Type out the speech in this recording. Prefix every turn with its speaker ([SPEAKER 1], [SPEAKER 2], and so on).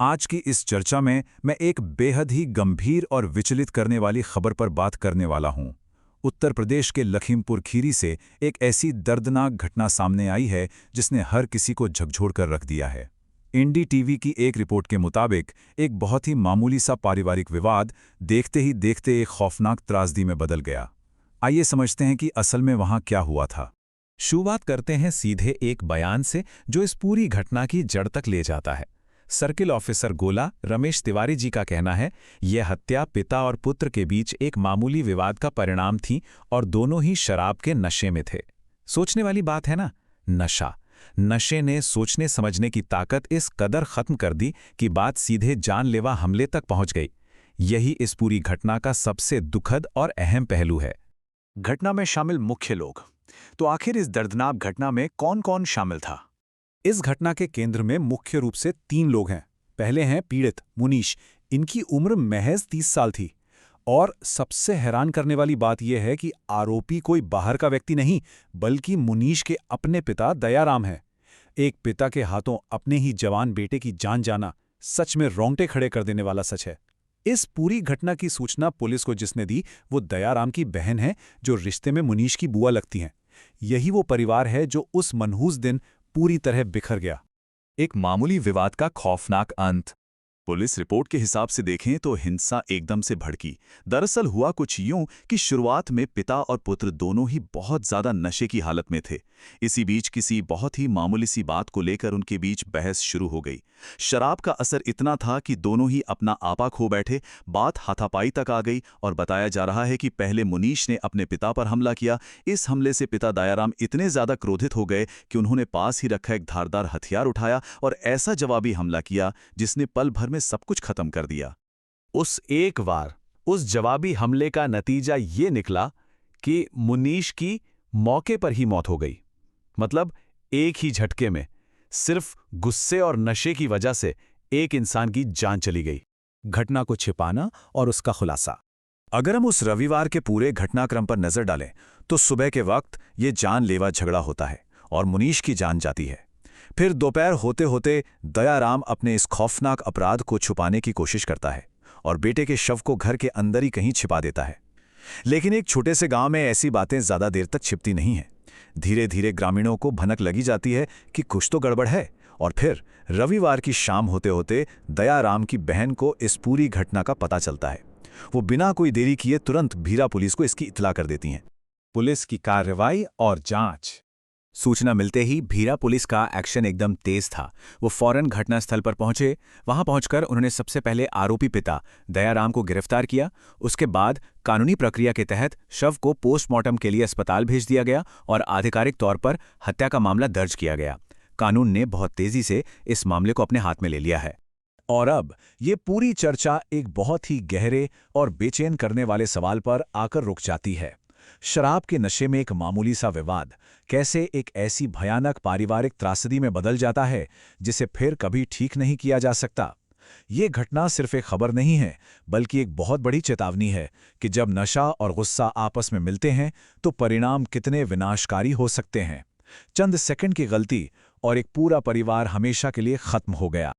[SPEAKER 1] आज की इस चर्चा में मैं एक बेहद ही गंभीर और विचलित करने वाली खबर पर बात करने वाला हूं। उत्तर प्रदेश के लखीमपुर खीरी से एक ऐसी दर्दनाक घटना सामने आई है जिसने हर किसी को झकझोर कर रख दिया है। इंडी टीवी की एक रिपोर्ट के मुताबिक एक बहुत ही मामूली सा पारिवारिक विवाद देखते ही देखते एक खौफनाक त्रासदी में बदल गया। आइए समझते हैं कि असल में वहां क्या हुआ था।
[SPEAKER 2] शुरुआत करते हैं सीधे एक बयान से जो इस पूरी घटना की जड़ तक ले जाता है। सर्किल ऑफिसर गोला रमेश तिवारी जी का कहना है, यह हत्या पिता और पुत्र के बीच एक मामूली विवाद का परिणाम थी और दोनों ही शराब के नशे में थे। सोचने वाली बात है ना, नशे ने सोचने समझने की ताकत इस कदर खत्म कर दी कि बात सीधे जानलेवा हमले तक पहुंच गई। यही इस पूरी घटना का सबसे दुखद और अहम पहलू है।
[SPEAKER 1] घटना में शामिल मुख्य लोग। तो आखिर इस दर्दनाक घटना में कौन कौन शामिल था? इस घटना के केंद्र में मुख्य रूप से 3 लोग हैं। पहले हैं पीड़ित मुनीश। इनकी उम्र महज 30 साल थी। और सबसे हैरान करने वाली बात यह है कि आरोपी कोई बाहर का व्यक्ति नहीं, बल्कि मुनीश के अपने पिता दयाराम हैं। एक पिता के हाथों अपने ही जवान बेटे की जान जाना सच में रोंगटे खड़े कर देने वाला सच है। इस पूरी घटना की सूचना पुलिस को जिसने दी वो दयाराम की बहन है, जो रिश्ते में मुनीश की बुआ लगती हैं। यही वो परिवार है जो उस मनहूस दिन पूरी तरह बिखर गया।
[SPEAKER 3] एक मामूली विवाद का खौफनाक अंत। पुलिस रिपोर्ट के हिसाब से देखें तो हिंसा एकदम से भड़की। दरअसल हुआ कुछ यूं कि शुरुआत में पिता और पुत्र दोनों ही बहुत ज्यादा नशे की हालत में थे। इसी बीच किसी बहुत ही मामूली सी बात को लेकर उनके बीच बहस शुरू हो गई। शराब का असर इतना था कि दोनों ही अपना आपा खो बैठे। बात हाथापाई तक आ गई और बताया जा रहा है कि पहले मुनीश ने अपने पिता पर हमला किया। इस हमले से पिता दयाराम इतने ज्यादा क्रोधित हो गए कि उन्होंने पास ही रखा एक धारदार हथियार उठाया और ऐसा जवाबी हमला किया जिसने पल भर में सब कुछ खत्म कर दिया।
[SPEAKER 2] उस जवाबी हमले का नतीजा ये निकला कि मुनीश की मौके पर ही मौत हो गई। मतलब एक ही झटके में, सिर्फ गुस्से और नशे की वजह से एक इंसान की जान चली गई।
[SPEAKER 1] घटना को छिपाना और उसका खुलासा। अगर हम उस रविवार के पूरे घटनाक्रम पर नजर डालें तो सुबह के वक्त ये जानलेवा झगड़ा होता है और मुनीश की जान जाती है। फिर दोपहर होते होते दयाराम अपने इस खौफनाक अपराध को छुपाने की कोशिश करता है और बेटे के शव को घर के अंदर ही कहीं छिपा देता है। लेकिन एक छोटे से गांव में ऐसी बातें ज्यादा देर तक छिपती नहीं हैं। धीरे धीरे ग्रामीणों को भनक लगी जाती है कि कुछ तो गड़बड़ है। और फिर रविवार की शाम होते होते दयाराम की बहन को इस पूरी घटना का पता चलता है। वो बिना कोई देरी किए तुरंत भीरा पुलिस को इसकी इत्तला कर देती हैं। पुलिस की कार्रवाई और जांच।
[SPEAKER 2] सूचना मिलते ही भीरा पुलिस का एक्शन एकदम तेज था। वो फौरन घटनास्थल पर पहुंचे। वहां पहुंचकर उन्होंने सबसे पहले आरोपी पिता दयाराम को गिरफ्तार किया। उसके बाद कानूनी प्रक्रिया के तहत शव को पोस्टमार्टम के लिए अस्पताल भेज दिया गया और आधिकारिक तौर पर हत्या का मामला दर्ज किया गया। कानून ने बहुत तेजी से इस मामले को अपने हाथ में ले लिया है।
[SPEAKER 1] और अब ये पूरी चर्चा एक बहुत ही गहरे और बेचैन करने वाले सवाल पर आकर रुक जाती है। शराब के नशे में एक मामूली सा विवाद कैसे एक ऐसी भयानक पारिवारिक त्रासदी में बदल जाता है जिसे फिर कभी ठीक नहीं किया जा सकता। ये घटना सिर्फ एक खबर नहीं है, बल्कि एक बहुत बड़ी चेतावनी है कि जब नशा और गुस्सा आपस में मिलते हैं तो परिणाम कितने विनाशकारी हो सकते हैं। चंद सेकंड की गलती और एक पूरा परिवार हमेशा के लिए खत्म हो गया।